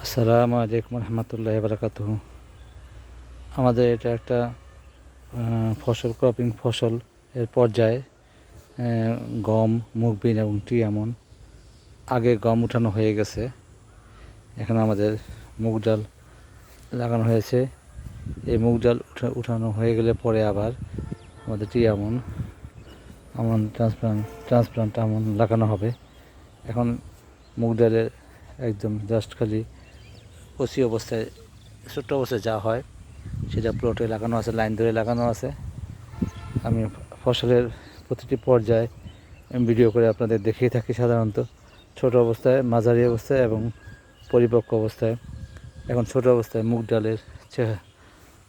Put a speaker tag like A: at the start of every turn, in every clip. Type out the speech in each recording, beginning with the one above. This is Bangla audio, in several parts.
A: আসসালামু আলাইকুম রহমতুল্লাহি বারাকাতুহু। আমাদের এটা একটা ফসল ক্রপিং ফসল এর পর্যায়ে গম, মুগ বিন এবং টিয়ামন। আগে গম উঠানো হয়ে গেছে, এখন আমাদের মুগ ডাল লাগানো হয়েছে। এই মুগ ডাল উঠানো হয়ে গেলে পরে আবার আমাদের টিয়ামন, আমন ট্রান্সপ্লান্ট আমন লাগানো হবে। এখন মুগ ডালের একদম জাস্ট খালি কচি অবস্থায়, ছোট্ট অবস্থায় যা হয় সেটা প্লটে লাগানো আছে, লাইন ধরে লাগানো আছে। আমি ফসলের প্রতিটি পর্যায়ে ভিডিও করে আপনাদের দেখিয়ে থাকি, সাধারণত ছোট অবস্থায়, মাঝারি অবস্থায় এবং পরিপক্ক অবস্থায়। এখন ছোট অবস্থায় মুগ ডালের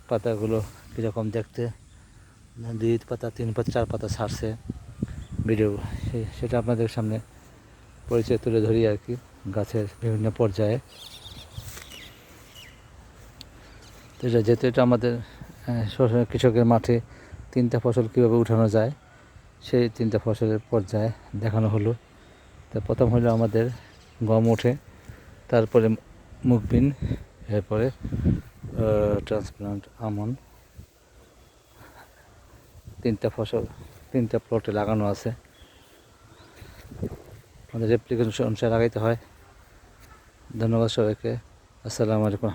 A: পাতাগুলো কীরকম দেখতে, 2 পাতা, 3 পাতা, 4 পাতা ছাড়ছে। ভিডিও সেটা আপনাদের সামনে পরিচয় তুলে ধরি আর কি, গাছের বিভিন্ন পর্যায়ে। তো যেহেতু এটা আমাদের কৃষকের মাঠে 3টা ফসল কীভাবে উঠানো যায় সেই 3টা ফসলের পর্যায়ে দেখানো হলো। তা প্রথম হলো আমাদের গম ওঠে, তারপরে মুগ বিন, এরপরে ট্রান্সপ্লান্ট আমন। 3টা ফসল 3টা প্লটে লাগানো আছে। আমাদের অ্যাপ্লিকেশন অনুসারে লাগাইতে হয়। ধন্যবাদ সবাইকে। আসসালামু আলাইকুম।